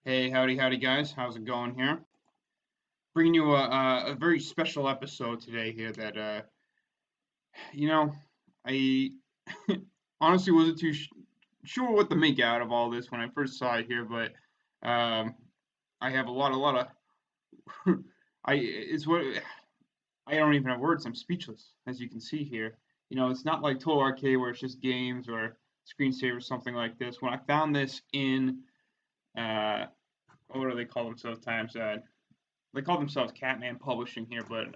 Hey, howdy, howdy, guys. How's it going here? Bringing you a very special episode today here that, you know, I honestly wasn't too sure what to make out of all this when I first saw it here, but um, I have a lot of, it's what, I don't even have words. I'm speechless, as you can see here. It's not like Total Arcade where it's just games or screensaver or something like this. When I found this in, uh, what do they call themselves times? They call themselves Catman Publishing here, but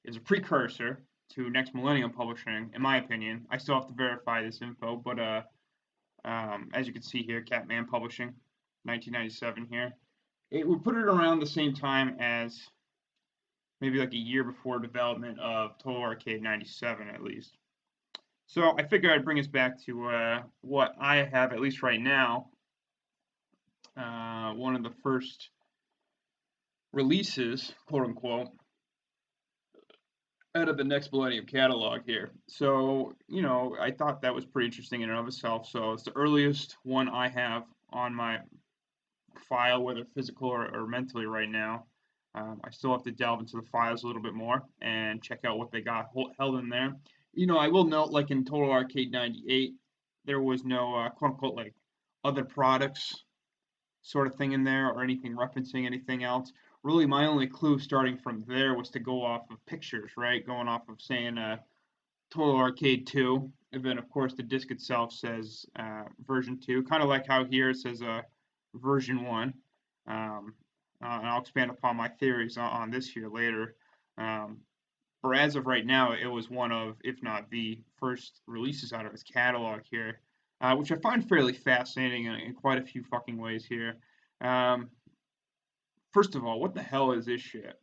it's a precursor to Next Millennium Publishing, in my opinion. I still have to verify this info, but as you can see here, Catman Publishing, 1997 here. It would put it around the same time as maybe like a year before development of Total Arcade 97 at least. So I figured I'd bring us back to what I have, at least right now, one of the first releases, quote unquote, out of the Next Millennium catalog here. So, I thought that was pretty interesting in and of itself. So it's the earliest one I have on my file, whether physical or mentally right now. I still have to delve into the files a little bit more and check out what they got held in there. I will note, like in Total Arcade 98, there was no quote unquote like other products sort of thing in there or anything referencing anything else. Really, my only clue starting from there was to go off of pictures, right? Going off of saying Total Arcade 2. And then, of course, the disc itself says version 2, kind of like how here it says version 1. Um, and I'll expand upon my theories on this here later. Um, but as of right now, it was one of, if not the first releases out of his catalog here, which I find fairly fascinating in quite a few fucking ways here. Um, First of all, what the hell is this shit?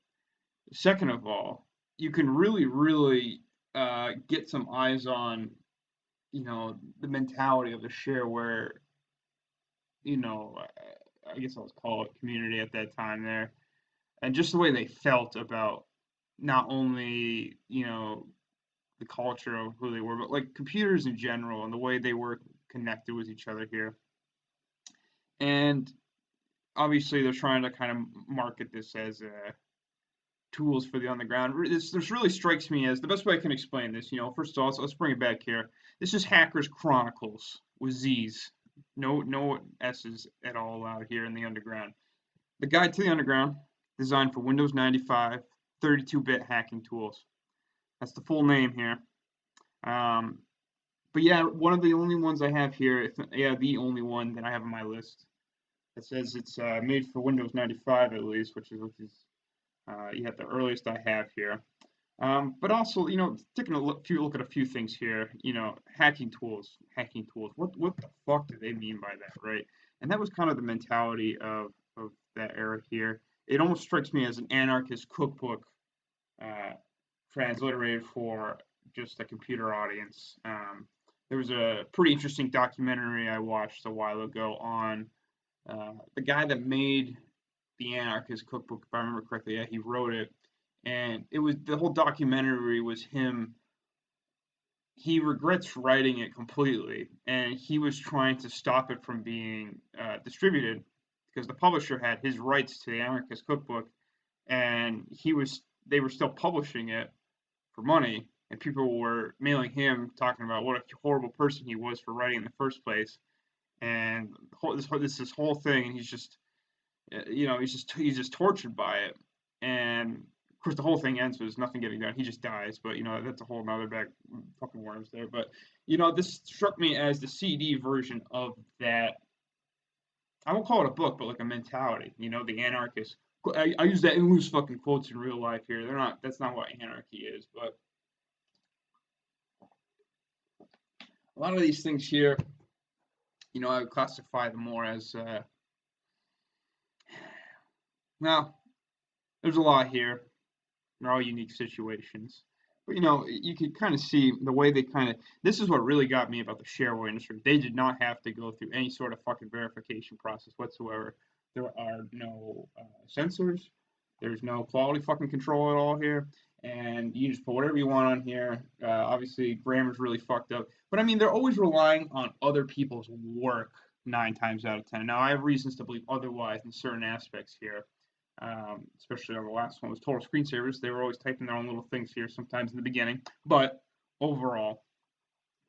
Second of all, you can really, really get some eyes on, the mentality of the shareware, you know, I guess I'll call it community at that time there, and just the way they felt about not only, the culture of who they were, but like computers in general and the way they were connected with each other here. And obviously, they're trying to kind of market this as tools for the underground. This really strikes me as the best way I can explain this. First of all, let's bring it back here. This is Hackerz Kronicklez with Z's, no S's at all allowed here in the underground. The Guide to the Underground, designed for Windows 95, 32-bit hacking tools. That's the full name here. Um, but yeah, one of the only ones I have here, yeah, the only one that I have on my list. It says it's made for Windows 95 at least, which is yeah, the earliest I have here. But also, taking few look at a few things here. Hacking tools. What the fuck do they mean by that, right? And that was kind of the mentality of that era here. It almost strikes me as an anarchist cookbook, uh, transliterated for just a computer audience. There was a pretty interesting documentary I watched a while ago on the guy that made the Anarchist Cookbook, if I remember correctly. Yeah, he wrote it, and it was the whole documentary was him. He regrets writing it completely, and he was trying to stop it from being distributed because the publisher had his rights to the Anarchist Cookbook, and they were still publishing it for money, and people were mailing him talking about what a horrible person he was for writing in the first place, and this whole thing, and he's just he's just tortured by it, and of course the whole thing ends with nothing getting done. He just dies, but that's a whole nother bag fucking worms there. But this struck me as the CD version of that. I won't call it a book, but like a mentality. The anarchist. I use that in loose fucking quotes in real life here. They're not. That's not what anarchy is. But a lot of these things here, I would classify them more as. Well, there's a lot here. They're all unique situations. But you can kind of see the way they kind of. This is what really got me about the shareware industry. They did not have to go through any sort of fucking verification process whatsoever. There are no censors. There's no quality fucking control at all here, and you just put whatever you want on here. Obviously, grammar's really fucked up, but I mean, they're always relying on other people's work, nine times out of 10. Now, I have reasons to believe otherwise in certain aspects here, especially on the last one was total screensavers. They were always typing their own little things here sometimes in the beginning. But overall,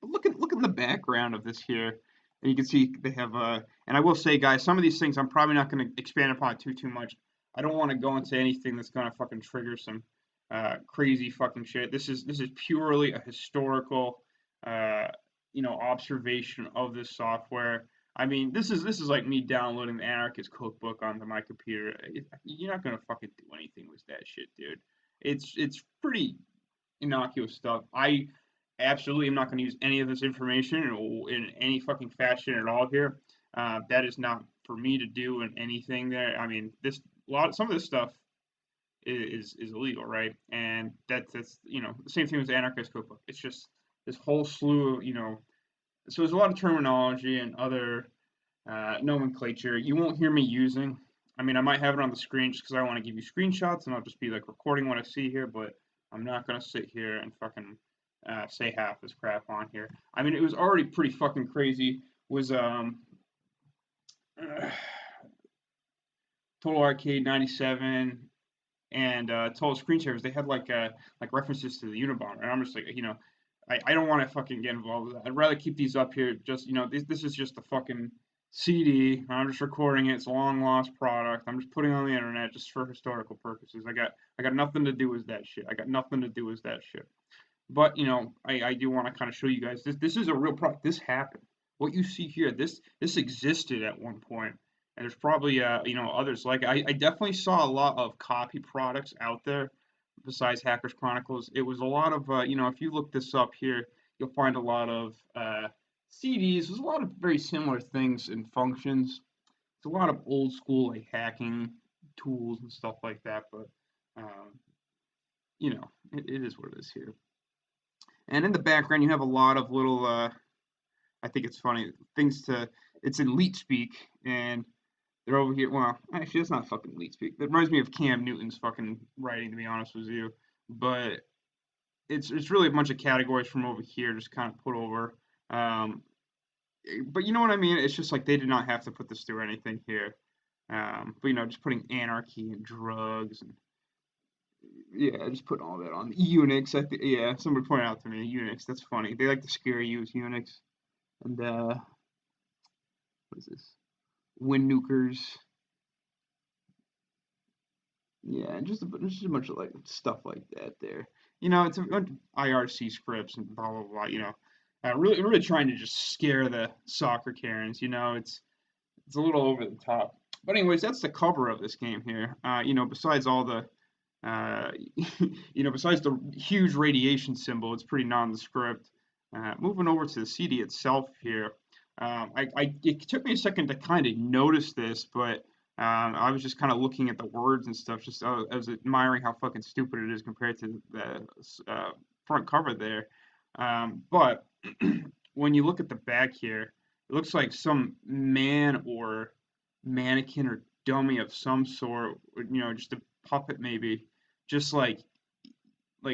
look at the background of this here. And you can see they have and I will say, guys, some of these things I'm probably not going to expand upon too much. I don't want to go into anything that's going to fucking trigger some crazy fucking shit. This is purely a historical, uh, observation of this software. I mean, this is like me downloading the Anarchist cookbook onto my computer. You're not gonna fucking do anything with that shit, dude. It's pretty innocuous stuff. I absolutely am not going to use any of this information in any fucking fashion at all here. That is not for me to do in anything there. I mean, some of this stuff is illegal, right? And that's the same thing with the Anarchist Cookbook. It's just this whole slew of So there's a lot of terminology and other nomenclature you won't hear me using. I mean, I might have it on the screen just because I want to give you screenshots and I'll just be like recording what I see here, but I'm not gonna sit here and fucking say half this crap on here. I mean, it was already pretty fucking crazy. Was Total Arcade '97 and Total Screensavers. They had like references to the Unabomber, and I'm just like, I don't want to fucking get involved with that. I'd rather keep these up here. Just this is just a fucking CD. I'm just recording it. It's a long lost product. I'm just putting it on the internet just for historical purposes. I got nothing to do with that shit. I got nothing to do with that shit. But I do want to kind of show you guys this is a real product. This happened. What you see here, this existed at one point, and there's probably others like I definitely saw a lot of copy products out there besides Hackerz Chronicklez. It was a lot of if you look this up here, you'll find a lot of CDs. There's a lot of very similar things and functions. It's a lot of old school like hacking tools and stuff like that, but um, it is what it is here. And in the background, you have a lot of little, I think it's funny, it's in leet speak, and they're over here. Well, actually, it's not fucking leet speak. That reminds me of Cam Newton's fucking writing, to be honest with you. But it's really a bunch of categories from over here, just kind of put over. Um, but you know what I mean? It's just like they did not have to put this through anything here. But just putting anarchy and drugs and yeah, just putting all that on Unix. Yeah, somebody pointed out to me Unix. That's funny. They like to scare you with Unix. And what is this? Wind nukers. Yeah, just a bunch of like stuff like that there. It's a bunch of IRC scripts and blah blah blah. Really trying to just scare the soccer Karens. It's a little over the top. But anyways, that's the cover of this game here. Besides all the uh, besides the huge radiation symbol, it's pretty nondescript. Moving over to the CD itself here, it took me a second to kind of notice this, but I was just kind of looking at the words and stuff. I was admiring how fucking stupid it is compared to the front cover there. But when you look at the back here, it looks like some man or mannequin or dummy of some sort, just a puppet maybe, just like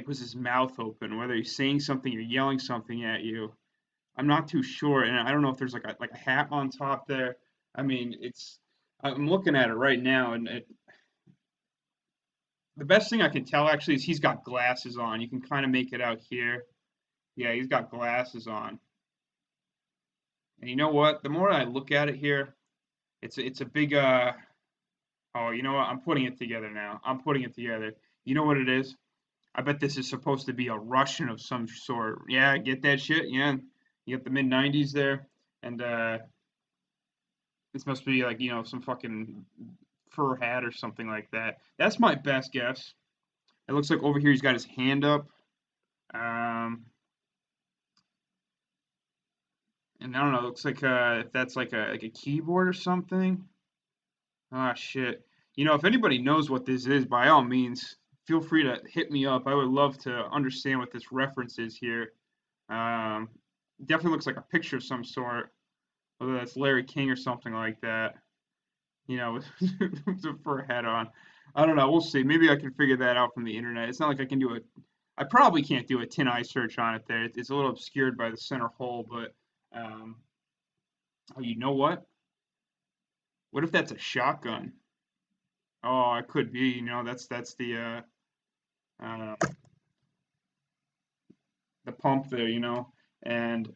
was his mouth open, whether he's saying something or yelling something at you. I'm not too sure, and I don't know if there's like a hat on top there. I mean, I'm looking at it right now, and the best thing I can tell actually is he's got glasses on. You can kind of make it out here. Yeah, he's got glasses on. And you know what? The more I look at it here, it's a big oh, you know what? I'm putting it together now. I'm putting it together. You know what it is? I bet this is supposed to be a Russian of some sort. Yeah, get that shit? Yeah. You got the mid 90s there. And this must be like, some fucking fur hat or something like that. That's my best guess. It looks like over here he's got his hand up. And I don't know, it looks like if that's like a keyboard or something. Ah, shit. If anybody knows what this is, by all means, feel free to hit me up. I would love to understand what this reference is here. Um, Definitely looks like a picture of some sort, whether that's Larry King or something like that. With, with a fur hat on. I don't know. We'll see. Maybe I can figure that out from the internet. It's not like I can do I probably can't do a TinEye search on it there. It's a little obscured by the center hole, but oh, you know what? What if that's a shotgun? Oh, it could be. That's uh, the pump there. And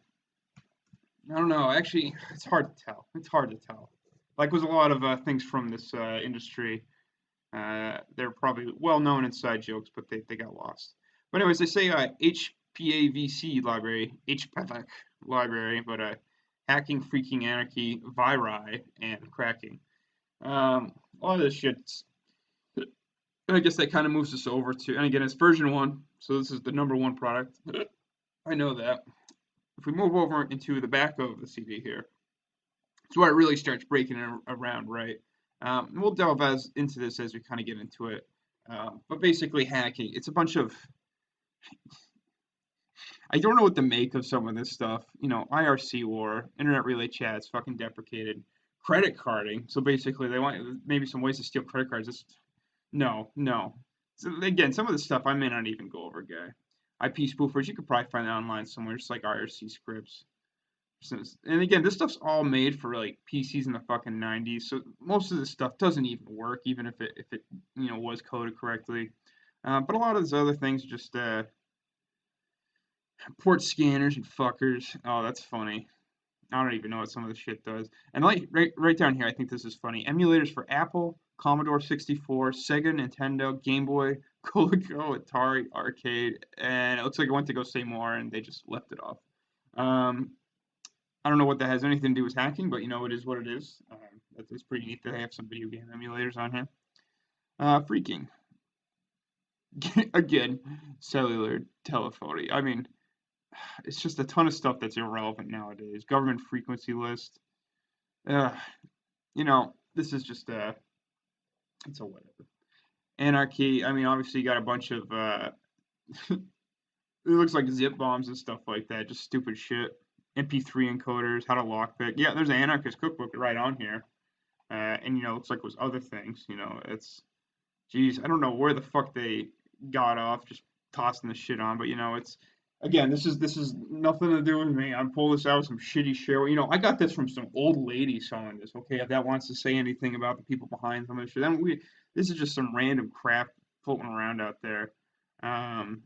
I don't know. Actually, it's hard to tell. It's hard to tell. Like with a lot of things from this industry, they're probably well-known inside jokes, but they got lost. But anyways, they say HPAVC library, HPAVC library, but hacking, freaking, anarchy, viri, and cracking. A lot of this shit, I guess that kind of moves us over to, and again, it's version one, so this is the number one product. I know that. If we move over into the back of the CD here, it's where it really starts breaking around, right? We'll delve into this as we kind of get into it. But basically, hacking, it's a bunch of, I don't know what to make of some of this stuff. IRC war, internet relay chats, fucking deprecated, credit carding. So basically, they want maybe some ways to steal credit cards. No, no. So again, some of the stuff I may not even go over, guy. IP spoofers, you could probably find it online somewhere, just like IRC scripts. And again, this stuff's all made for like PCs in the fucking 90s, so most of this stuff doesn't even work, even if it was coded correctly. But a lot of these other things just port scanners and fuckers. Oh, that's funny. I don't even know what some of this shit does. And like right down here, I think this is funny. Emulators for Apple, Commodore 64, Sega, Nintendo, Game Boy, Coleco, Atari, Arcade, and it looks like it went to go say more, and they just left it off. Um, I don't know what that has anything to do with hacking, but it is what it is. It's pretty neat that they have some video game emulators on here. Freaking. Again, cellular telephony. I mean, it's just a ton of stuff that's irrelevant nowadays. Government frequency list. Uh, this is just it's a whatever. Anarchy. I mean, obviously you got a bunch of it looks like zip bombs and stuff like that. Just stupid shit. MP3 encoders, how to lockpick. Yeah, there's an anarchist cookbook right on here. And it looks like it was other things. Geez, I don't know where the fuck they got off just tossing this shit on, but it's again, this is nothing to do with me. I'm pulling this out with some shitty shareware. I got this from some old lady selling this. Okay, if that wants to say anything about the people behind some of this shit, then this is just some random crap floating around out there. Um,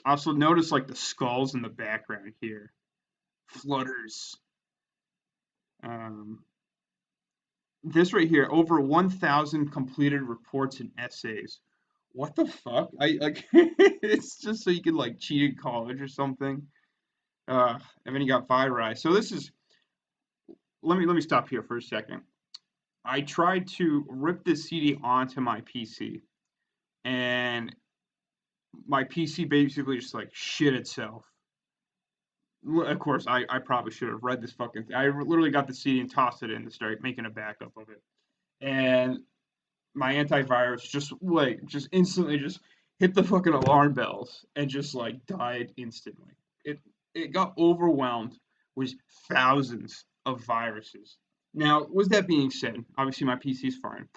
Also notice like the skulls in the background here, flutters. Um, this right here, over 1,000 completed reports and essays. What the fuck? I like it's just so you could like cheat in college or something. And then you got viri. So this is let me stop here for a second. I tried to rip this CD onto my PC, and my PC basically just like shit itself. Of course, I probably should have read this fucking thing. I literally got the CD and tossed it in to start making a backup of it. And my antivirus just instantly just hit the fucking alarm bells and just like died instantly. It got overwhelmed with thousands of viruses. Now, with that being said, obviously my PC's fine.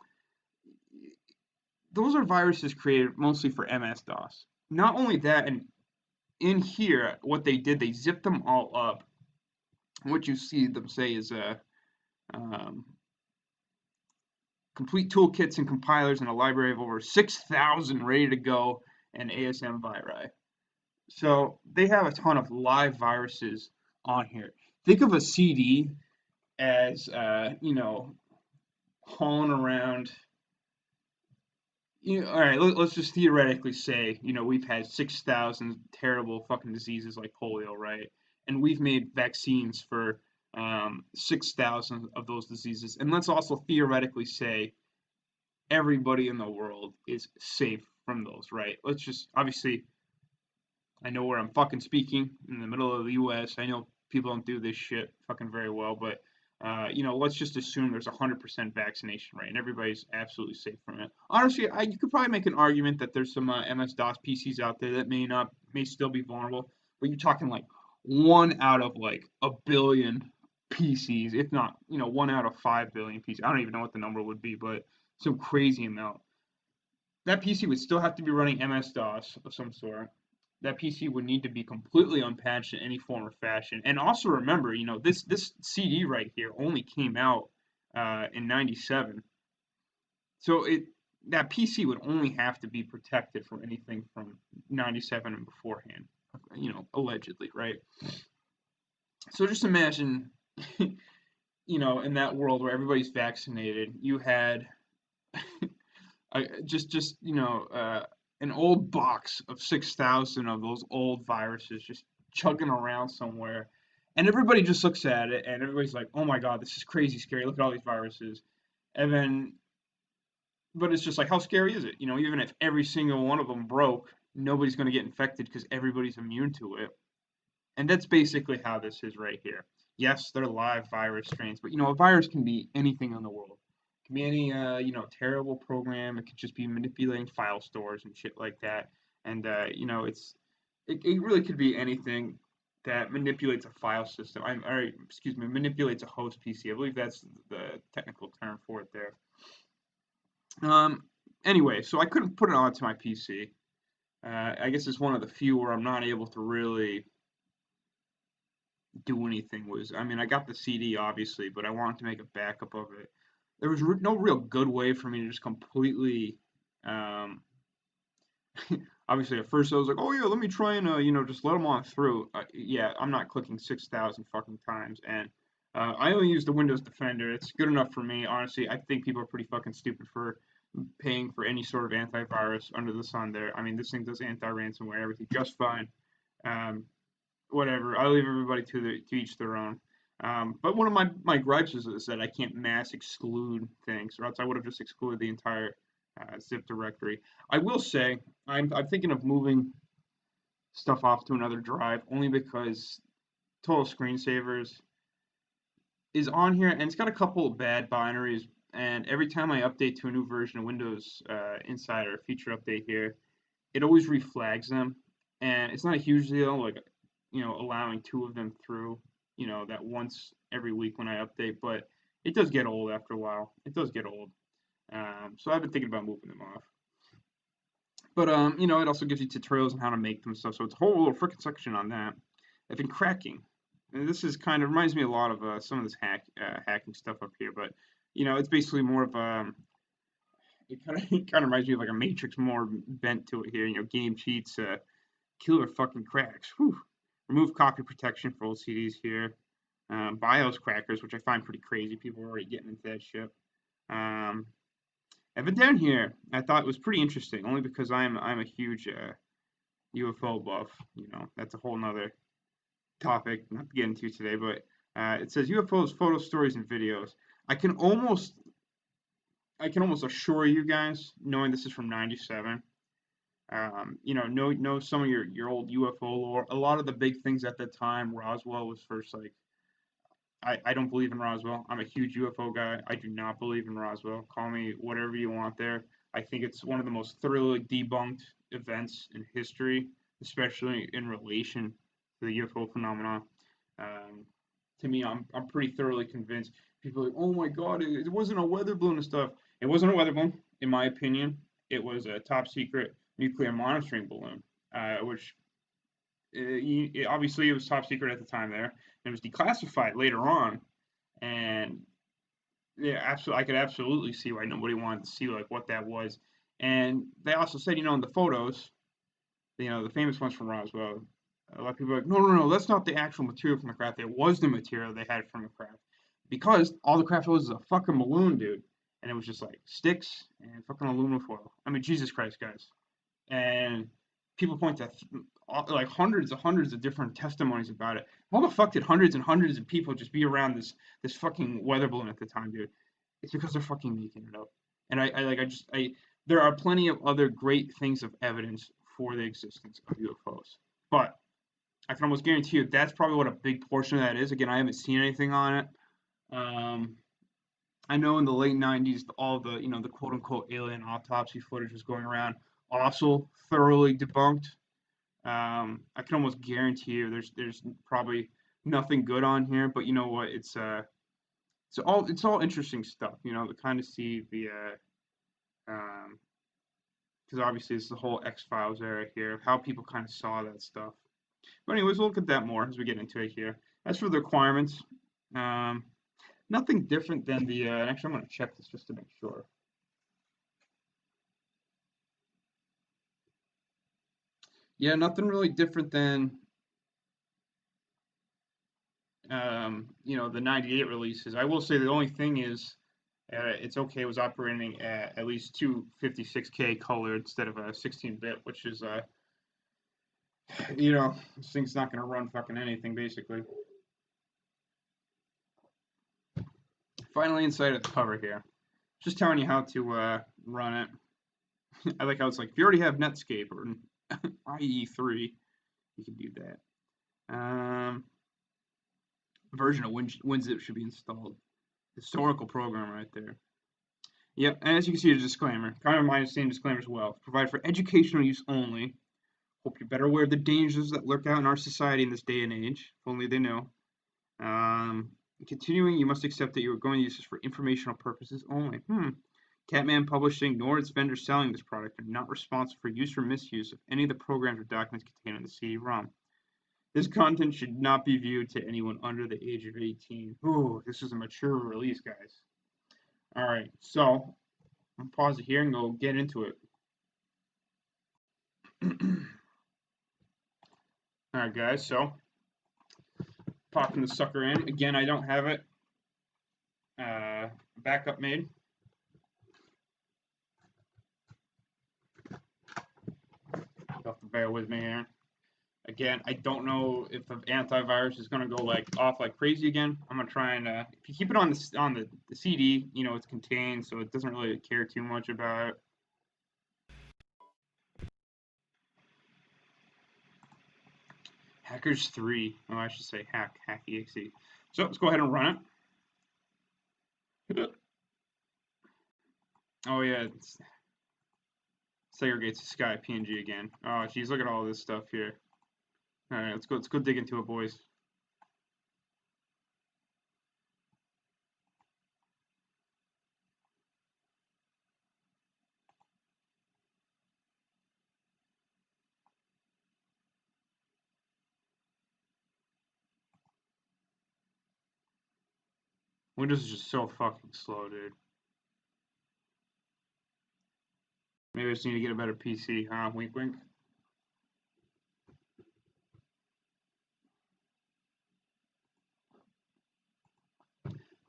Those are viruses created mostly for MS-DOS. Not only that, and in here, what they did, they zipped them all up. What you see them say is um, complete toolkits and compilers and a library of over 6,000 ready to go and ASM viri. So they have a ton of live viruses on here. Think of a CD as, hauling around. All right, let's just theoretically say, we've had 6,000 terrible fucking diseases like polio, right? And we've made vaccines for 6,000 of those diseases. And let's also theoretically say everybody in the world is safe from those, right? Let's just, obviously, I know where I'm fucking speaking in the middle of the U.S. I know people don't do this shit fucking very well, but let's just assume there's 100% vaccination rate and everybody's absolutely safe from it. Honestly, you could probably make an argument that there's some MS-DOS PCs out there that may still be vulnerable, but you're talking like 1 out of like a billion PCs, if not, 1 out of 5 billion PCs. I don't even know what the number would be, but some crazy amount. That PC would still have to be running MS-DOS of some sort. That PC would need to be completely unpatched in any form or fashion. And also remember, this CD right here only came out in '97. So that PC would only have to be protected from anything from '97 and beforehand, allegedly, right? So just imagine, in that world where everybody's vaccinated, you had just an old box of 6,000 of those old viruses just chugging around somewhere, and everybody just looks at it and everybody's like, "Oh my God, this is crazy scary! Look at all these viruses," and then, but it's just like, how scary is it? Even if every single one of them broke, nobody's going to get infected because everybody's immune to it. And that's basically how this is right here. Yes, they're live virus strains, but a virus can be anything in the world. It can be any terrible program. It could just be manipulating file stores and shit like that. And it really could be anything that manipulates a file system. Excuse me, manipulates a host PC. I believe that's the technical term for it there. Um, anyway, so I couldn't put it onto my PC. I guess it's one of the few where I'm not able to really do anything. I mean, I got the CD obviously, but I wanted to make a backup of it. There was no real good way for me to just completely. Um, Obviously, at first I was like, "Oh yeah, let me try and just let them on through." Yeah, I'm not clicking 6,000 fucking times, and I only use the Windows Defender. It's good enough for me, honestly. I think people are pretty fucking stupid for paying for any sort of antivirus under the sun. There, I mean, this thing does anti-ransomware, everything just fine. Um, Whatever. I leave everybody to each their own. But one of my gripes is that I can't mass exclude things, or else I would have just excluded the entire zip directory. I will say I'm thinking of moving stuff off to another drive only because Total Screensavers is on here and it's got a couple of bad binaries. And every time I update to a new version of Windows Insider feature update here, it always reflags them, and it's not a huge deal. Like, allowing two of them through, that once every week when I update, but it does get old after a while. It does get old. So I've been thinking about moving them off. But it also gives you tutorials on how to make them and stuff. So it's a whole little freaking section on that. I've been cracking. And this is kind of reminds me a lot of some of this hacking stuff up here, but it's basically more of it kind of reminds me of like a Matrix more bent to it here. Game cheats, killer fucking cracks. Whew. Remove copy protection for old CDs here. BIOS crackers, which I find pretty crazy. People are already getting into that shit. And but down here, I thought it was pretty interesting, only because I'm a huge UFO buff. That's a whole nother topic not to get into today. But it says UFOs, photo stories, and videos. I can almost assure you guys, knowing this is from '97. Know some of your old UFO lore. A lot of the big things at the time, Roswell was first. Like, I don't believe in Roswell. I'm a huge UFO guy. I do not believe in Roswell. Call me whatever you want there. I think it's one of the most thoroughly debunked events in history, especially in relation to the UFO phenomenon. Um, to me, I'm pretty thoroughly convinced. People are like, oh my God, it wasn't a weather balloon and stuff. It wasn't a weather balloon, in my opinion. It was a top secret nuclear monitoring balloon, which obviously it was top secret at the time there. It was declassified later on, and yeah, absolutely, I could absolutely see why nobody wanted to see like what that was. And they also said, in the photos, the famous ones from Roswell, a lot of people are like, no, no, no, that's not the actual material from the craft. It was the material they had from the craft, because all the craft was a fucking balloon, dude, and it was just like sticks and fucking aluminum foil. I mean, Jesus Christ, guys. And people point to like hundreds of different testimonies about it. How the fuck did hundreds and hundreds of people just be around this fucking weather balloon at the time, dude? It's because they're fucking making it up. And there are plenty of other great things of evidence for the existence of UFOs, but I can almost guarantee you that's probably what a big portion of that is. Again, I haven't seen anything on it. Um, I know in the late '90s, all the the quote unquote alien autopsy footage was going around, also thoroughly debunked. I can almost guarantee you there's probably nothing good on here, but you know what? It's all interesting stuff. To kind of see the because obviously it's the whole X-Files era here, how people kind of saw that stuff. But anyways, we'll look at that more as we get into it here. As for the requirements, um, Nothing different than the, actually I'm going to check this just to make sure. Yeah, nothing really different than, the 98 releases. I will say the only thing is, it's okay, it was operating at least 256K color instead of a 16-bit, which is, this thing's not going to run fucking anything, basically. Finally, inside of the cover here. Just telling you how to run it. I like how it's like, if you already have Netscape or IE3, you can do that. Version of WinZip should be installed. Historical program right there. Yep, and as you can see, a disclaimer. Kind of my same disclaimer as well. Provide for educational use only. Hope you're better aware of the dangers that lurk out in our society in this day and age. If only they know. Continuing, you must accept that you are going to use this for informational purposes only. Catman Publishing nor its vendors selling this product are not responsible for use or misuse of any of the programs or documents contained in the CD-ROM. This content should not be viewed to anyone under the age of 18. Ooh, this is a mature release, guys. Alright, so, I'll pause it here and go get into it. Alright, guys, so, popping the sucker in. Again, I don't have it backup made. You'll have to bear with me here. Again, I don't know if the antivirus is going to go off like crazy again. I'm going to try and if you keep it on the CD, it's contained, so it doesn't really care too much about it. Hackerz 3. Oh, I should say hack.exe. So let's go ahead and run it. Oh yeah, it segregates the sky PNG again. Oh geez, look at all this stuff here. All right, let's go dig into it, boys. Windows is just so fucking slow, dude. Maybe I just need to get a better PC, huh? Wink, wink.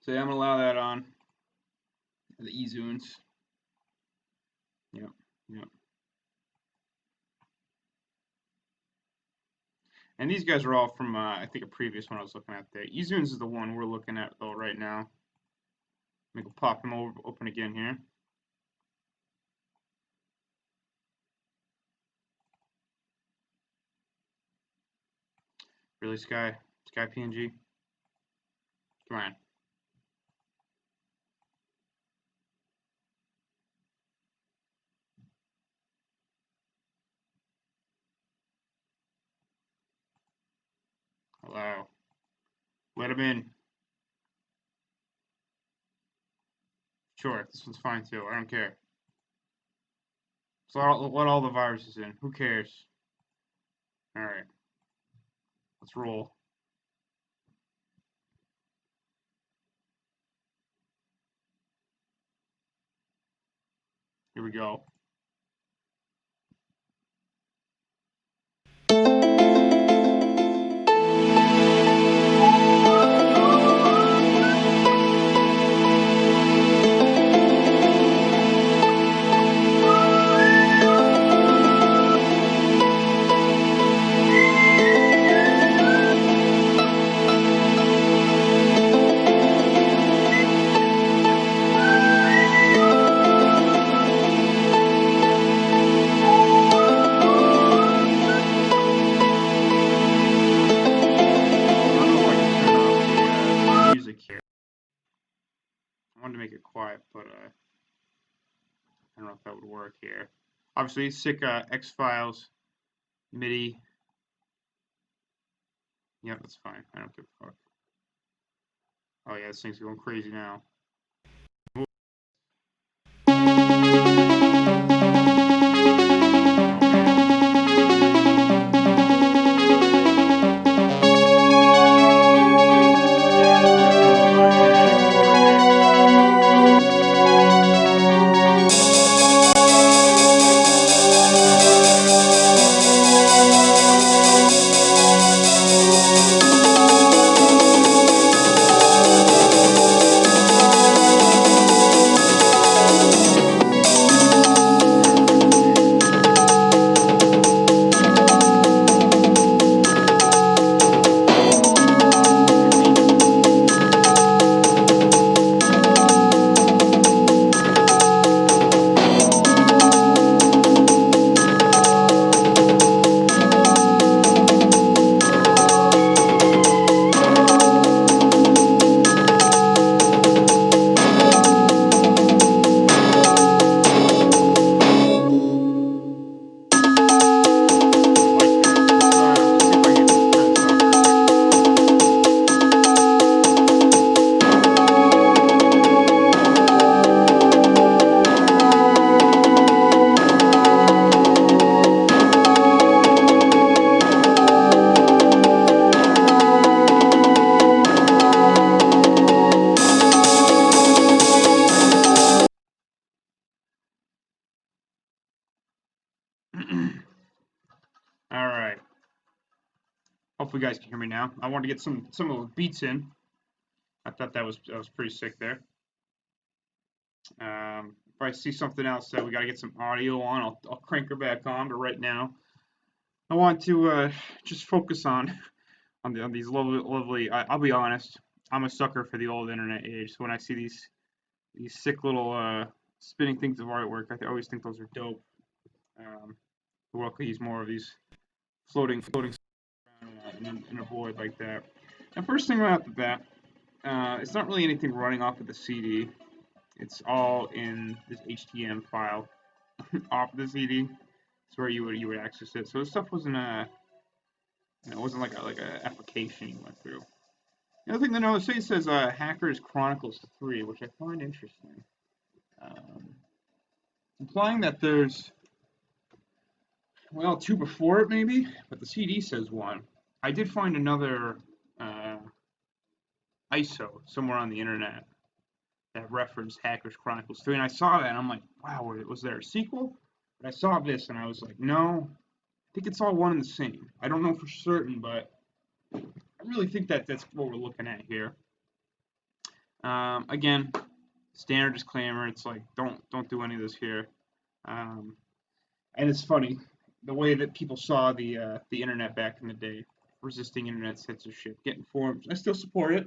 So yeah, I'm gonna allow that on. The eZunes. Yep. And these guys are all from, I think, a previous one I was looking at there. eZunes is the one we're looking at, though, right now. Let me go pop them open again here. Really, Sky PNG? Come on. Hello. Let him in. Sure, this one's fine too. I don't care. So let all the viruses in. Who cares? Alright. Let's roll. Here we go. Quiet, but I don't know if that would work here. Obviously, sick X files, MIDI. Yeah, that's fine. I don't give a fuck. Oh yeah, this thing's going crazy now. Hopefully you guys can hear me now. I wanted to get some of those beats in. I thought that was pretty sick there. If I see something else that we got to get some audio on, I'll crank her back on. But right now, I want to just focus on these lovely. I'll be honest, I'm a sucker for the old internet age. So when I see these sick little spinning things of artwork, I always think those are dope. The world could use more of these floating in a void like that. And first thing right off the bat, it's not really anything running off of the CD. It's all in this HTML file off the CD. It's where you would access it. So this stuff wasn't it wasn't like a application you went through. The other thing to know, say it says Hackerz Kronicklez 3, which I find interesting, implying that there's 2 before it maybe, but the CD says 1. I did find another ISO somewhere on the internet that referenced Hackerz Kronicklez 3, and I saw that, and I'm like, wow, was there a sequel? But I saw this, and I was like, no, I think it's all one and the same. I don't know for certain, but I really think that that's what we're looking at here. Again, standard disclaimer, it's like, don't do any of this here. And it's funny, the way that people saw the internet back in the day, resisting internet censorship, getting forums. I still support it.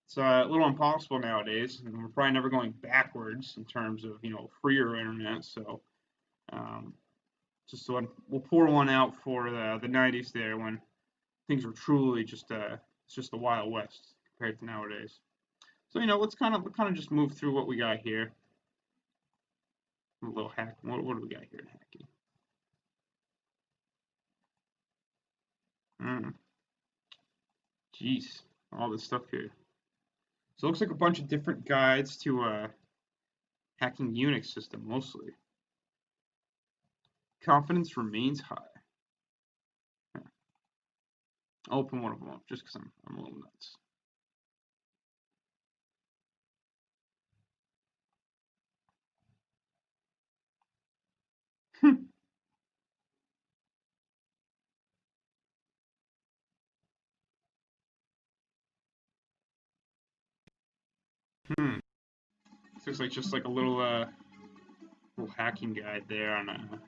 It's a little impossible nowadays, and we're probably never going backwards in terms of freer internet. So, just we'll pour one out for the '90s there when things were truly just it's just the Wild West compared to nowadays. So let's kind of just move through what we got here. A little hack. What do we got here in hacking? Jeez, all this stuff here. So it looks like a bunch of different guides to hacking Unix system mostly. Confidence remains high. I'll open one of them up just because I'm a little nuts. This looks like just like a little hacking guide there on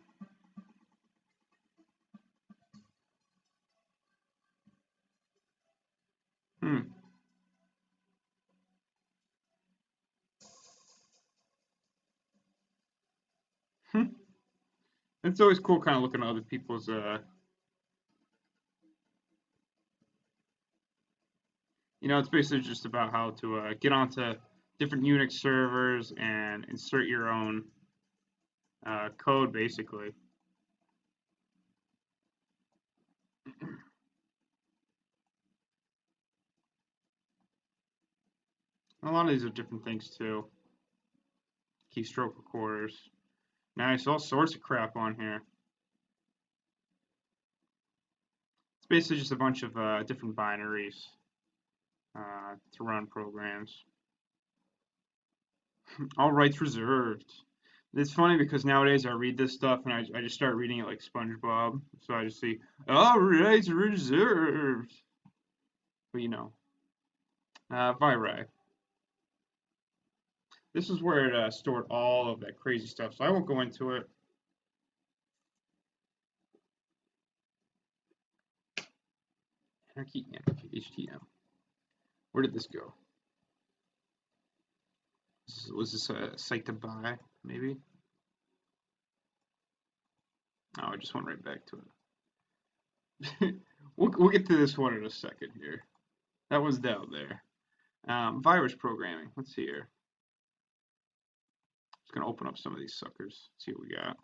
It's always cool kind of looking at other people's it's basically just about how to get onto different Unix servers and insert your own code, basically. A lot of these are different things too. Keystroke recorders. Nice, all sorts of crap on here. It's basically just a bunch of different binaries to run programs. All rights reserved. It's funny because nowadays I read this stuff and I just start reading it like SpongeBob. So I just see, all rights reserved. But Viri. This is where it stored all of that crazy stuff, so I won't go into it. Anarchy, HTML. Where did this go? Was this a site to buy, maybe? Oh, I just went right back to it. We'll get to this one in a second here. That was down there. Virus programming. Let's see here. Just gonna open up some of these suckers. See what we got.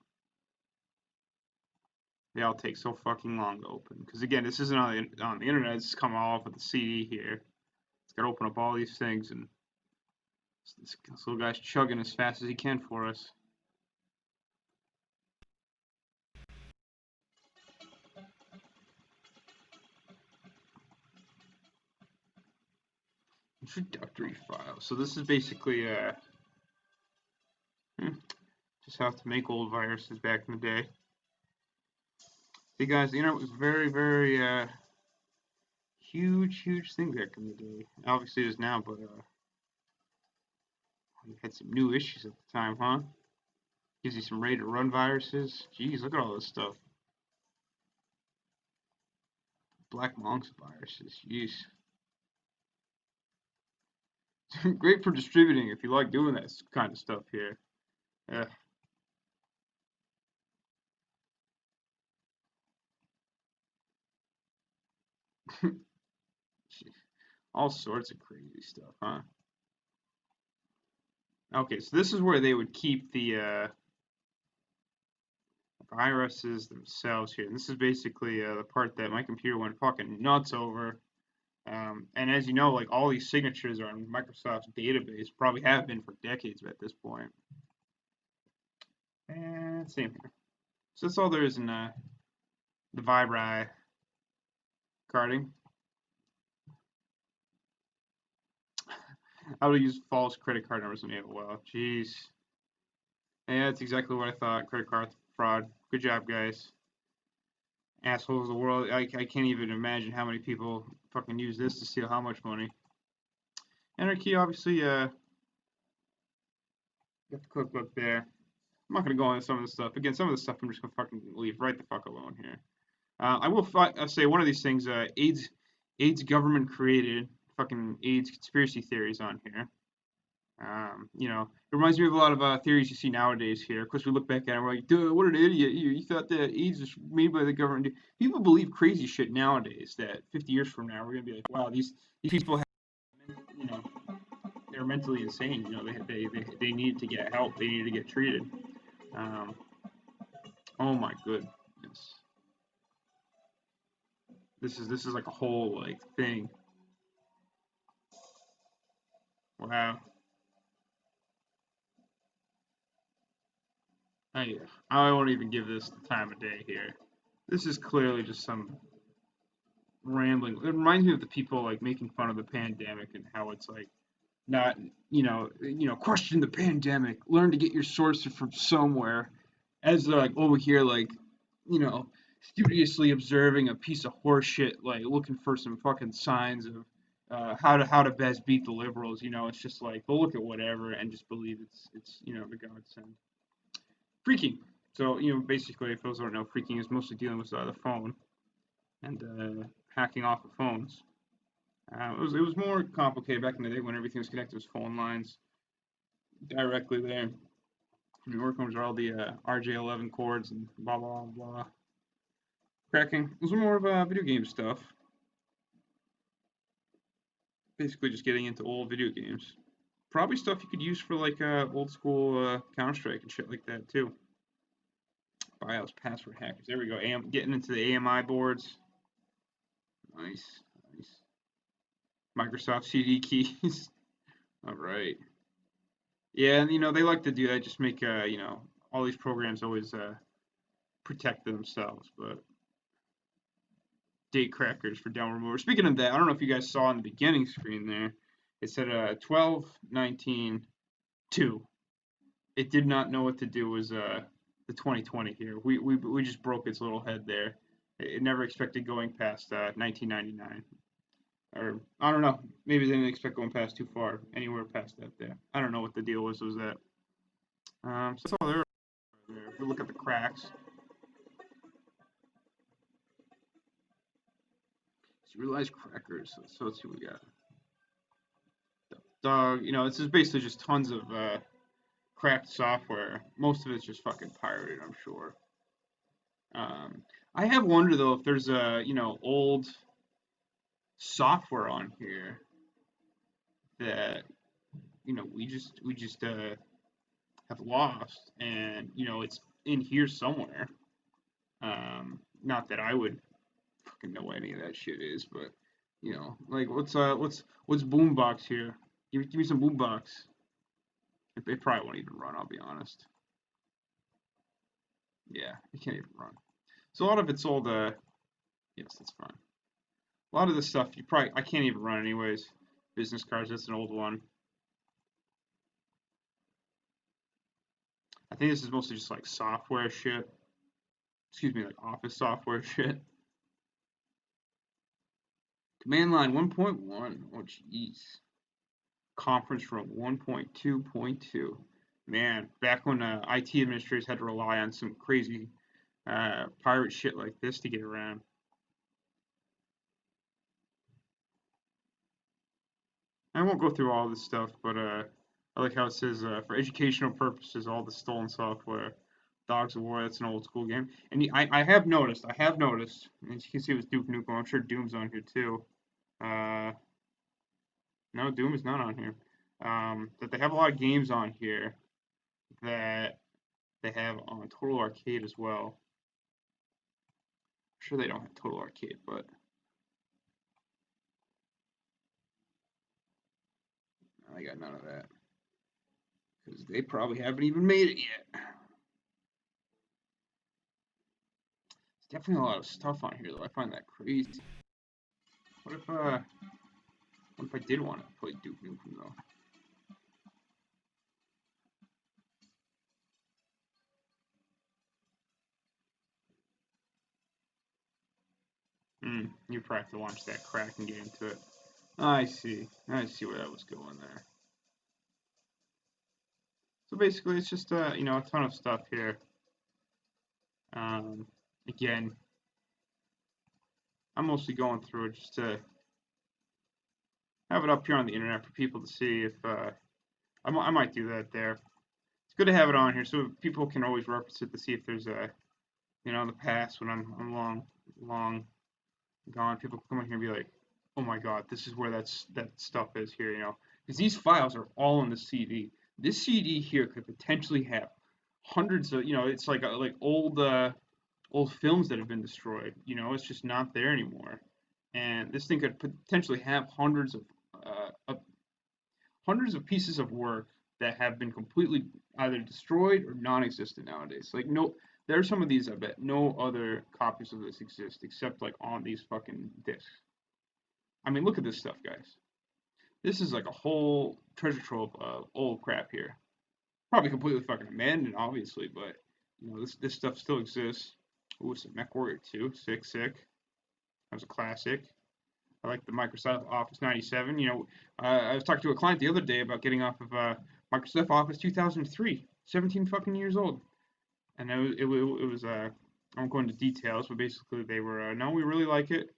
They all take so fucking long to open. Because again, this isn't on the internet. It's coming all off of the CD here. It's got to open up all these things, and this little guy's chugging as fast as he can for us. Introductory file. So this is basically just how to make old viruses back in the day. Hey guys, it was very, very huge thing back in the day. Obviously, it is now, but we had some new issues at the time, huh? Gives you some ready to run viruses. Jeez, look at all this stuff. Black Monks viruses. Jeez. Great for distributing if you like doing that kind of stuff here. Yeah. All sorts of crazy stuff, huh? Okay, so this is where they would keep the viruses themselves here. And this is basically the part that my computer went fucking nuts over. And as you know, like all these signatures are on Microsoft's database, probably have been for decades at this point. And same here. So that's all there is in the Vibri carding. I would use false credit card numbers in AOL. Jeez. Yeah, that's exactly what I thought. Credit card fraud. Good job, guys. Assholes of the world. I can't even imagine how many people fucking use this to steal how much money. Anarchy, obviously, got the cookbook there. I'm not gonna go into some of this stuff. Again, some of the stuff I'm just gonna fucking leave right the fuck alone here. I will say one of these things. AIDS government created. Fucking AIDS conspiracy theories on here. It reminds me of a lot of theories you see nowadays here. Of course, we look back at it and we're like, duh, what an idiot. You thought that AIDS was made by the government. People believe crazy shit nowadays that 50 years from now, we're going to be like, wow, these people have, you know, they're mentally insane. They need to get help. They need to get treated. Um, oh my goodness. This is like a whole like thing. Wow. I won't even give this the time of day here. This is clearly just some rambling. It reminds me of the people like making fun of the pandemic and how it's like not, question the pandemic, learn to get your sources from somewhere, as they're like over here like, you know, studiously observing a piece of horse shit, like looking for some fucking signs of how to best beat the liberals. It's just like they'll look at whatever and just believe it's the godsend. Freaking. So basically, if those don't know, freaking is mostly dealing with the phone and hacking off of phones. It was more complicated back in the day when everything was connected with phone lines directly there. I mean, working with all the RJ11 cords and blah blah blah. Cracking. It was more of video game stuff. Basically, just getting into old video games. Probably stuff you could use for like old school Counter Strike and shit like that too. BIOS password hackers. There we go. Getting into the AMI boards. Nice, nice. Microsoft CD keys. All right. Yeah, and they like to do that. Just make all these programs always protect themselves. But date crackers for downward remover. Speaking of that, I don't know if you guys saw on the beginning screen there. It said 12/19/2. It did not know what to do. Was the 2020 here? We just broke its little head there. It never expected going past 1999. Or I don't know. Maybe they didn't expect going past too far, anywhere past that there. I don't know what the deal was. Was that? So that's all there. If we look at the cracks, serialized crackers. So let's see what we got. Dog. This is basically just tons of cracked software. Most of it's just fucking pirated, I'm sure. I have wondered though if there's old software on here that we just have lost, and it's in here somewhere. Not that I would fucking know what any of that shit is, but like what's Boombox here? Give me some Boombox. It probably won't even run. I'll be honest. Yeah, it can't even run. So a lot of it's old. Yes, that's fine. A lot of this stuff I can't even run anyways. Business cards. That's an old one. I think this is mostly just like software shit. Excuse me, like office software shit. Command line 1.1. Oh, jeez. Conference room 1.2.2. Man, back when IT administrators had to rely on some crazy pirate shit like this to get around. I won't go through all this stuff, but I like how it says for educational purposes, all the stolen software. Dogs of War, that's an old school game. And I have noticed, as you can see with Duke Nukem, I'm sure Doom's on here too. Uh, no, Doom is not on here. That they have a lot of games on here that they have on Total Arcade as well. I'm sure they don't have Total Arcade, but I got none of that. Because they probably haven't even made it yet. There's definitely a lot of stuff on here, though. I find that crazy. What if I did want to play Duke Nukem, though? You probably have to launch that Kraken game to it. I see. I see where that was going there. So basically, it's just a ton of stuff here. Um, Again, I'm mostly going through it just to have it up here on the internet for people to see if I might do that there. It's good to have it on here so people can always reference it to see if there's a in the past when I'm long gone, people come in here and be like, oh my god, this is where that stuff is here, because these files are all in the CD. This CD here could potentially have hundreds of, it's like old films that have been destroyed. It's just not there anymore, and this thing could potentially have hundreds of pieces of work that have been completely either destroyed or non-existent nowadays. Like no, there are some of these I bet no other copies of this exist except like on these fucking discs. I mean, look at this stuff, guys. This is like a whole treasure trove of old crap here. Probably completely fucking abandoned, obviously, but this stuff still exists. Ooh, some MechWarrior 2, sick. That was a classic. I like the Microsoft Office 97. I was talking to a client the other day about getting off of Microsoft Office 2003, 17 fucking years old. And it was I won't go into details, but basically they were, no, we really like it.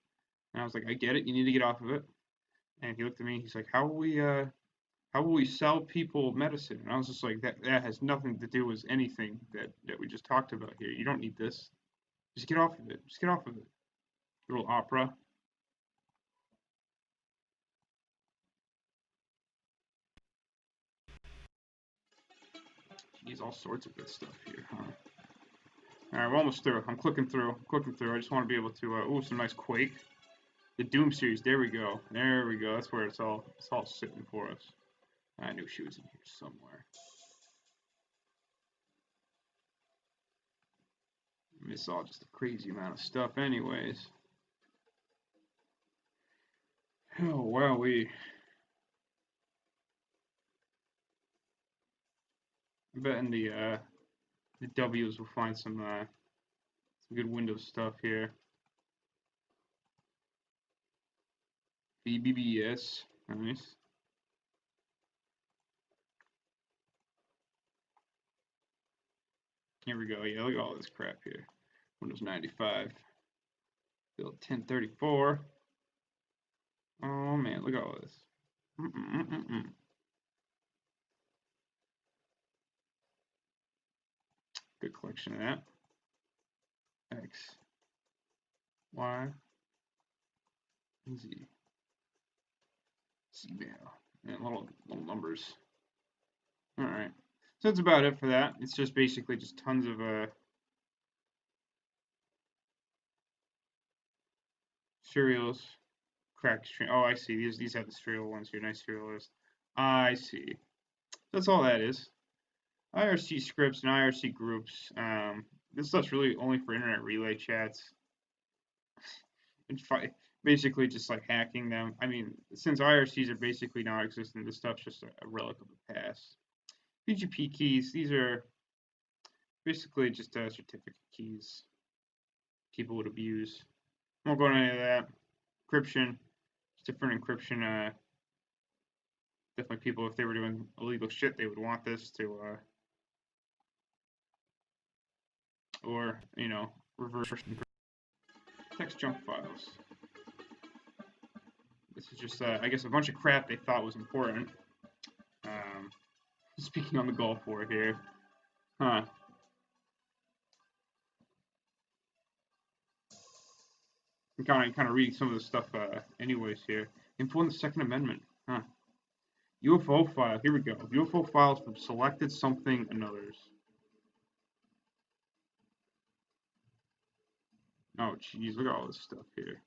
And I was like, I get it, you need to get off of it. And he looked at me, he's like, how will we sell people medicine? And I was just like, that has nothing to do with anything that we just talked about here. You don't need this. Just get off of it. Just get off of it. Little opera. Geez, all sorts of good stuff here, huh? All right, we're almost through. I'm clicking through. I just want to be able to. Some nice Quake. The Doom series. There we go. That's where it's all sitting for us. I knew she was in here somewhere. I mean, it's all just a crazy amount of stuff, anyways. Oh wow, I bet in the W's we'll find some good Windows stuff here. BBS, nice. Here we go. Yeah, look at all this crap here. Windows 95, build 1034. Oh man, look at all this. Good collection of that. X, Y, and Z. C-mail. And little numbers. Alright. So that's about it for that. It's just basically just tons of serials. Crack string. Oh, I see. These have the serial ones here. Nice serial list. I see. That's all that is. IRC scripts and IRC groups. This stuff's really only for internet relay chats. And basically just like hacking them. I mean, since IRCs are basically non-existent, this stuff's just a relic of the past. PGP keys, these are basically just certificate keys people would abuse. I won't go into any of that. Encryption. different encryption. Definitely people, if they were doing illegal shit, they would want this to, or, you know, reverse encryption. Text junk files. This is just, I guess, a bunch of crap they thought was important. Speaking on the Gulf War here. Huh. I'm kind of reading some of the stuff, anyways here. Info on the Second Amendment. Huh. UFO file. Here we go. UFO files from selected something and others. Oh, jeez, look at all this stuff here.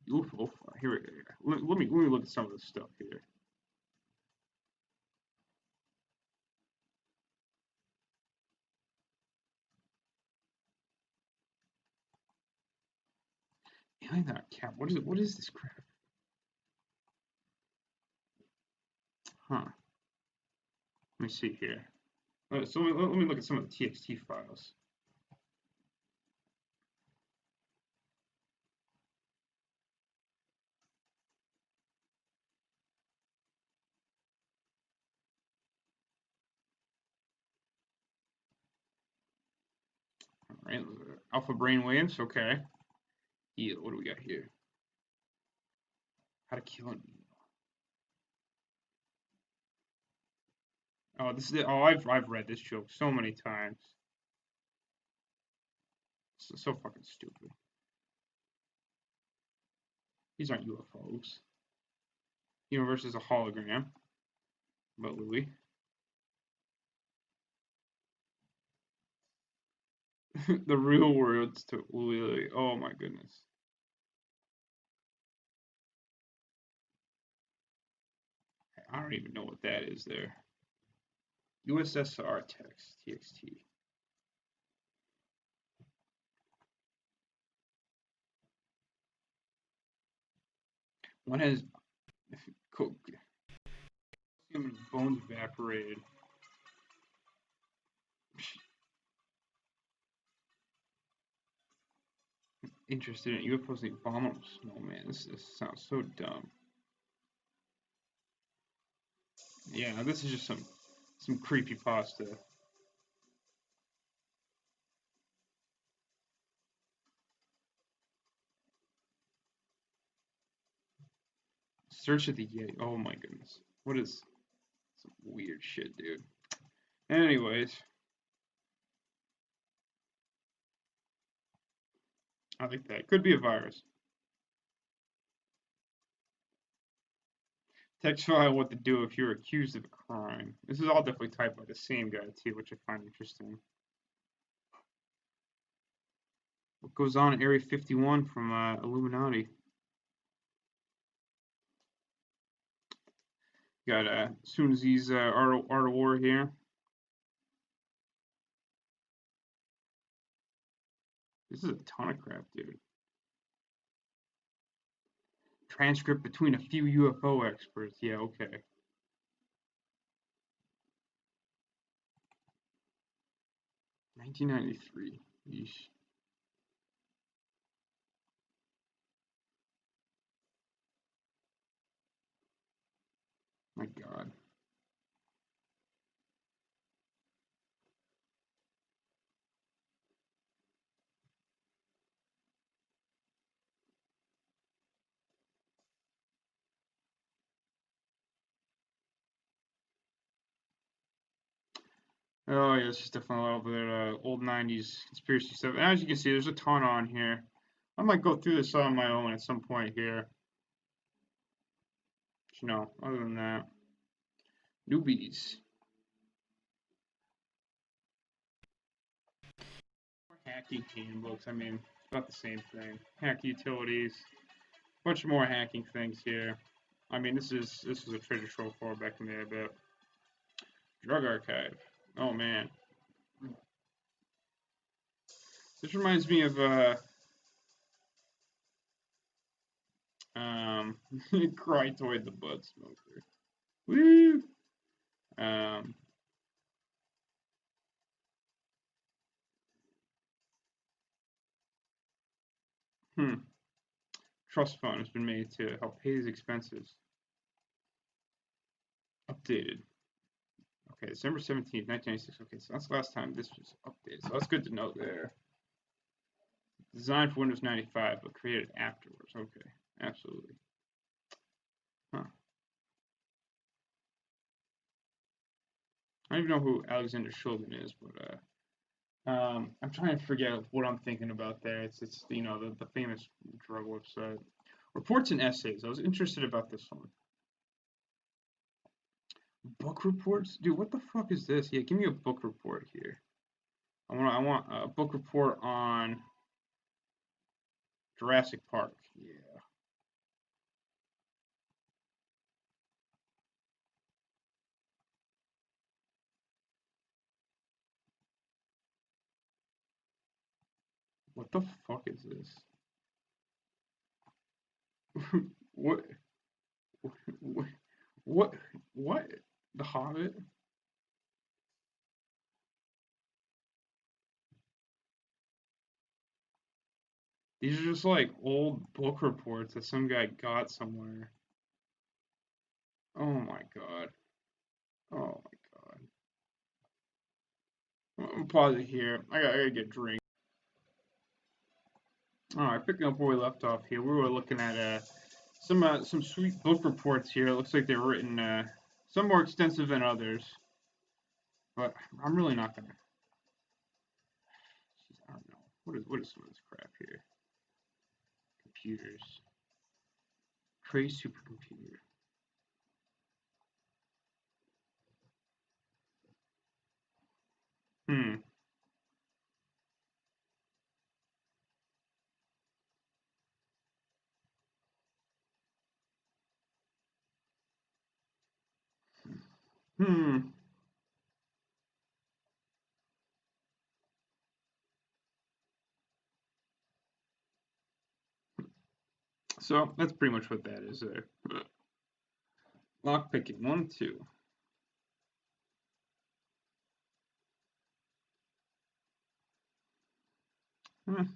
UFO file. Here we go. Let me look at some of this stuff here. Alien that cap. What is it? What is this crap? Huh. Let me see here. So let me look at some of the TXT files. All right. Alpha brainwaves. Okay. Heal. What do we got here? How to kill an eel. Oh, this is it. Oh, I've read this joke so many times. So fucking stupid. These aren't UFOs. Universe is a hologram. But Louis. The real words to Louis. Oh my goodness. I don't even know what that is there. USSR text. TXT. One has human bones evaporated. Interested in UFOs and abominable snowman. This sounds so dumb. Yeah, this is just some creepy pasta. Search of the Yeti. Oh my goodness. What is some weird shit, dude? Anyways, I like that. Could be a virus. Text file what to do if you're accused of a crime. This is all definitely typed by the same guy too, which I find interesting. What goes on in Area 51 from Illuminati? Got Sunzi's Art of War here. This is a ton of crap, dude. Transcript between a few UFO experts. Yeah, okay. 1993. Yeesh. My God. Oh yeah, it's just definitely a little bit old '90s conspiracy stuff. And as you can see, there's a ton on here. I might go through this on my own at some point here. But, you know, other than that, newbies. Hacking handbooks. I mean, it's about the same thing. Hack utilities. Bunch more hacking things here. I mean, this is a treasure trove far back in there, I bet. Drug archive. Oh man, this reminds me of Crytoid the Bud Smoker. Woo! Um, hmm. trust fund has been made to help pay these expenses. Updated. Okay, December 17th, 1996. Okay, so that's the last time this was updated. So that's good to know there. Designed for Windows 95, but created afterwards. Okay, absolutely. Huh. I don't even know who Alexander Shulgin is, but I'm trying to forget what I'm thinking about there. It's the famous drug website. Reports and essays. I was interested about this one. Book reports, dude. What the fuck is this? Yeah, give me a book report here. I want a book report on Jurassic Park. Yeah. What the fuck is this? what? What? What? What? The Hobbit? These are just like old book reports that some guy got somewhere. Oh my god. Oh my god. I'm gonna pause it here. I gotta get a drink. Alright, picking up where we left off here. We were looking at some sweet book reports here. It looks like they're written some more extensive than others. But I'm really not gonna. I don't know. What is some of this crap here? Computers. Cray supercomputer. Hmm. Hmm. So that's pretty much what that is there. Lock picking. 1, 2.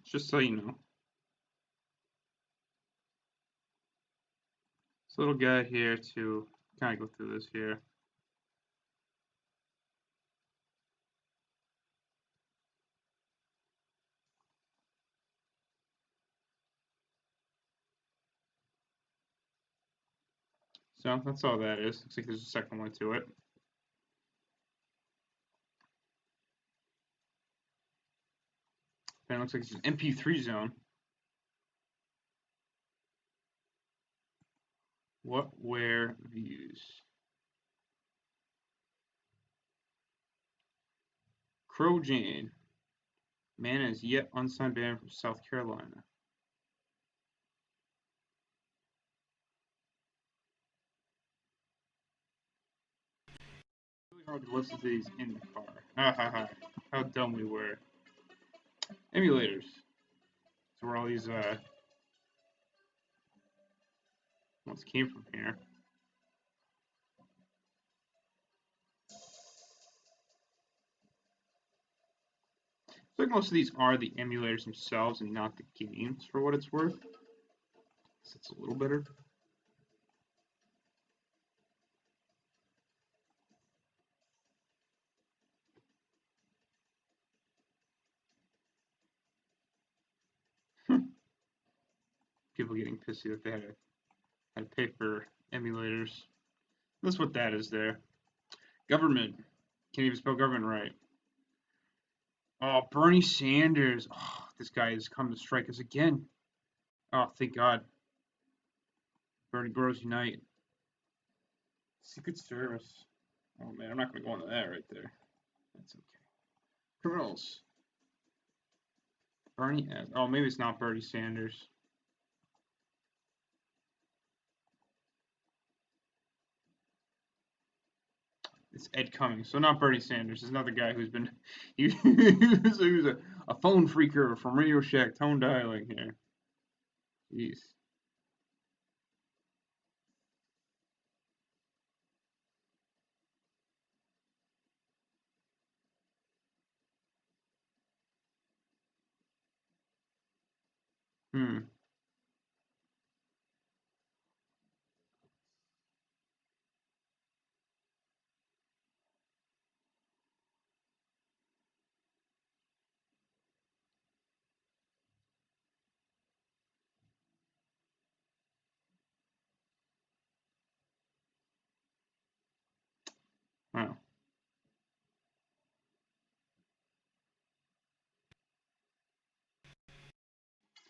Just so you know. This little guide here to kind of go through this here. So that's all that is. Looks like there's a second one to it. Then it looks like it's an MP3 zone. What, where, views. Crow Jane. Man is yet unsigned band from South Carolina. It's really hard to listen to these in the car. Ha ha ha. How dumb we were. Emulators. So where all these ones came from here. I think most of these are the emulators themselves and not the games, for what it's worth. So it's a little better. People getting pissy that they had to pay for emulators. That's what that is there. Government. Can't even spell government right. Oh, Bernie Sanders. Oh, this guy has come to strike us again. Oh, thank God. Bernie Bros Unite. Secret Service. Oh man, I'm not going to go into that right there. That's okay. Criminals. Bernie. Oh, maybe it's not Bernie Sanders. It's Ed Cummings, so not Bernie Sanders. It's another guy who's been he was a phone freaker from Radio Shack tone dialing here. Jeez. Hmm.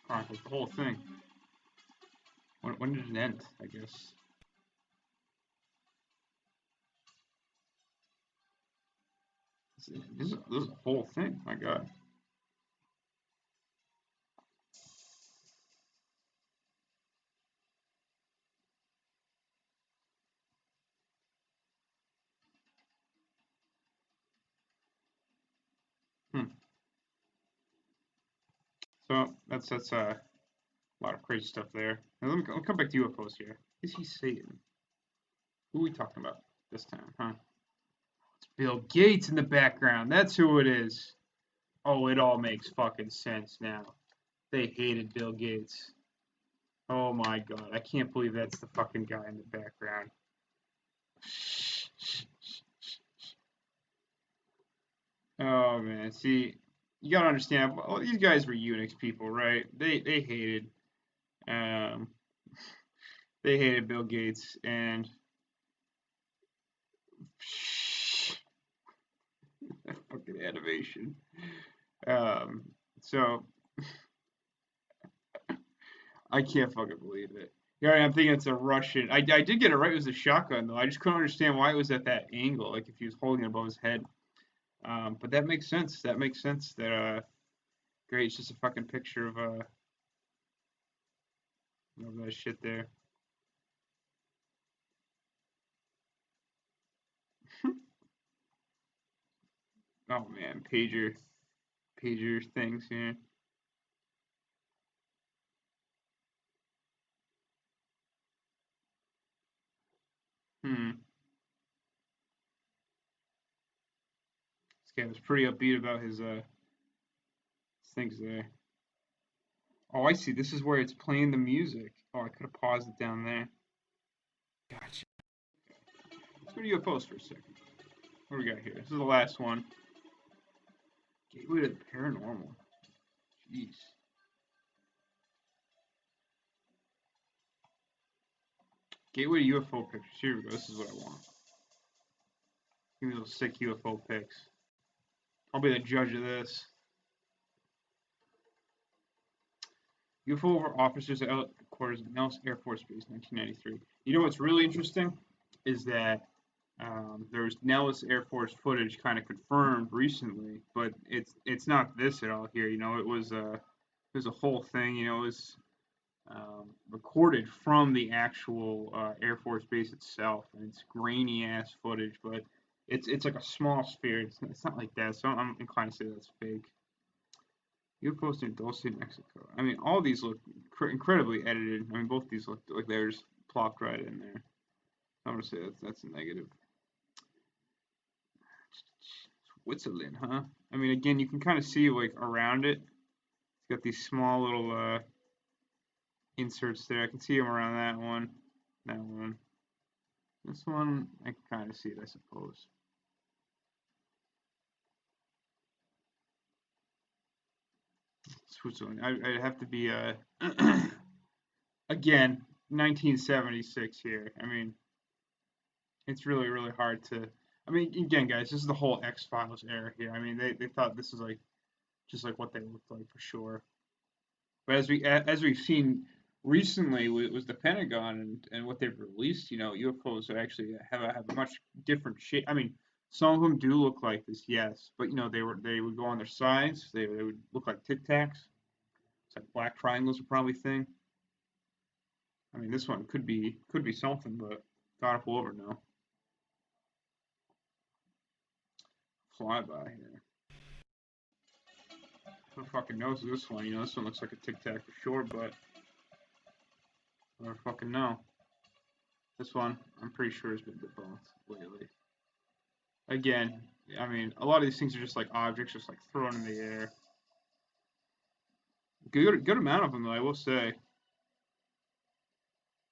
Chronicles, the whole thing. When did it end? I guess. This is a whole thing. My God. Hmm. So that's a lot of crazy stuff there. Now, let me come back to UFOs here. Is he Satan? Who are we talking about this time, huh? It's Bill Gates in the background. That's who it is. Oh, it all makes fucking sense now. They hated Bill Gates. Oh my God, I can't believe that's the fucking guy in the background. Oh man, see, you gotta understand. Well, these guys were Unix people, right? Um, they hated Bill Gates, and that fucking animation. Um, so I can't fucking believe it. Yeah, I'm thinking it's a Russian. I did get it right. It was a shotgun though. I just couldn't understand why it was at that angle, like if he was holding it above his head. But that makes sense. That makes sense. That great. It's just a fucking picture of that shit there. Oh man, pager things here. Hmm. This guy was pretty upbeat about his things there. Oh, I see. This is where it's playing the music. Oh, I could have paused it down there. Gotcha. Let's go to UFOs for a second. What do we got here? This is the last one. Gateway to the paranormal. Jeez. Gateway to UFO pictures. Here we go. This is what I want. Give me those sick UFO pics. I'll be the judge of this. UFO officers at headquarters at Nellis Air Force Base, 1993. You know what's really interesting is that there's Nellis Air Force footage kind of confirmed recently, but it's not this at all here. You know, it was a whole thing. You know, it was recorded from the actual Air Force Base itself, and it's grainy ass footage, but it's like a small sphere. It's not like that, so I'm inclined to say that's fake. UFOs in Dulce, Mexico. I mean, all these look incredibly edited. I mean, both these look like they're just plopped right in there. I'm gonna say that's a negative. Switzerland, huh? I mean, again, you can kind of see like around it. It's got these small little inserts there. I can see them around that one, that one. This one, I can kind of see it, I suppose. Switzerland. I'd have to be again 1976 here. I mean, it's really hard to. I mean, again, guys, this is the whole X Files era here. I mean, they thought this was like just like what they looked like for sure. But as we've seen recently was the Pentagon and what they've released, you know, UFOs actually have a much different shape. I mean, some of them do look like this, yes, but you know they would go on their sides. They would look like Tic Tacs. It's like black triangles are probably thing. I mean, this one could be something, but God will ever know. Flyby here. Who fucking knows this one? You know, this one looks like a Tic Tac for sure, but I don't fucking know. This one, I'm pretty sure has been debunked lately. Again, I mean, a lot of these things are just like objects, just like thrown in the air. Good amount of them, though, I will say. At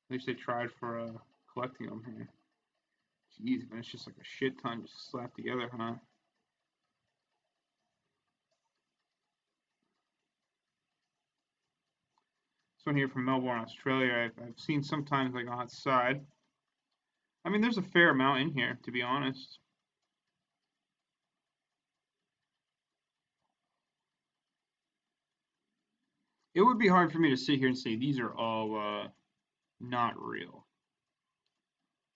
least they tried for collecting them here. Jeez, man, it's just like a shit ton just slapped together, huh? This one here from Melbourne, Australia, I've seen sometimes like outside. I mean, there's a fair amount in here, to be honest. it would be hard for me to sit here and say these are all not real.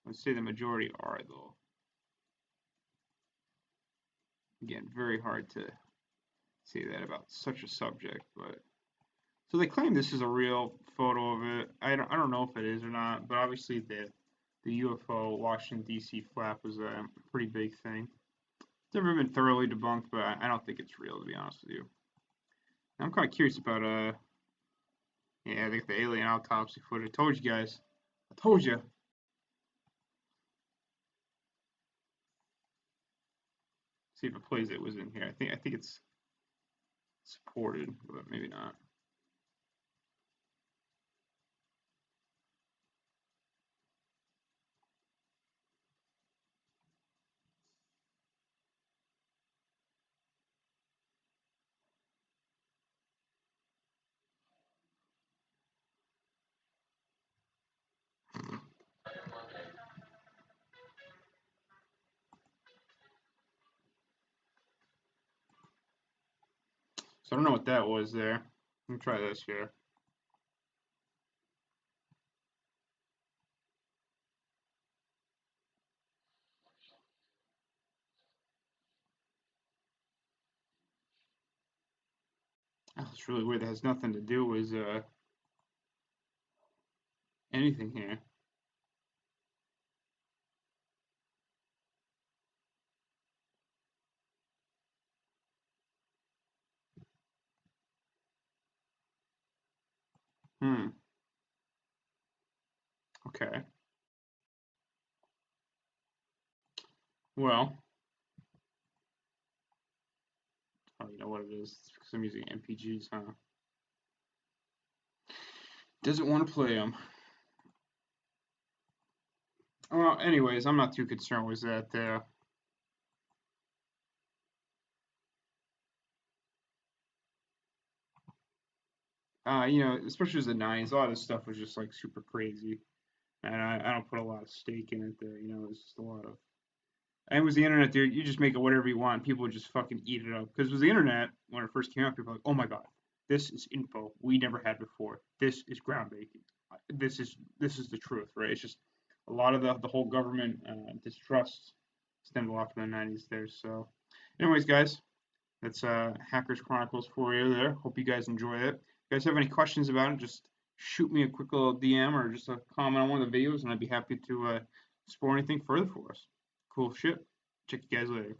Let's say the majority are, though. Again, very hard to say that about such a subject, but so they claim this is a real photo of it. I don't know if it is or not, but obviously the UFO Washington D.C. flap was a pretty big thing. It's never been thoroughly debunked, but I don't think it's real, to be honest with you. I'm kind of curious about yeah, I think the alien autopsy footage. I told you guys. I told you. See if it plays it was in here. I think it's supported, but maybe not. So I don't know what that was there. Let me try this here. Oh, it's really weird. That has nothing to do with anything here. Hmm. Okay. Well, oh, you know what it is? It's because I'm using MPGs, huh? Doesn't want to play them. Well, anyways, I'm not too concerned with that. Especially as the '90s, a lot of this stuff was just like super crazy, and I don't put a lot of stake in it. There, it's just a lot of. And with the internet, dude, you just make it whatever you want. People would just fucking eat it up. Because with the internet, when it first came out, people were like, "Oh my god, this is info we never had before. This is groundbreaking. This is the truth, right?" It's just a lot of the whole government distrust stemmed a lot from the '90s there. So, anyways, guys, that's Hackerz Chronicles for you there. Hope you guys enjoy it. If you guys have any questions about it, just shoot me a quick little DM or just a comment on one of the videos, and I'd be happy to explore anything further for us. Cool shit. Check you guys later.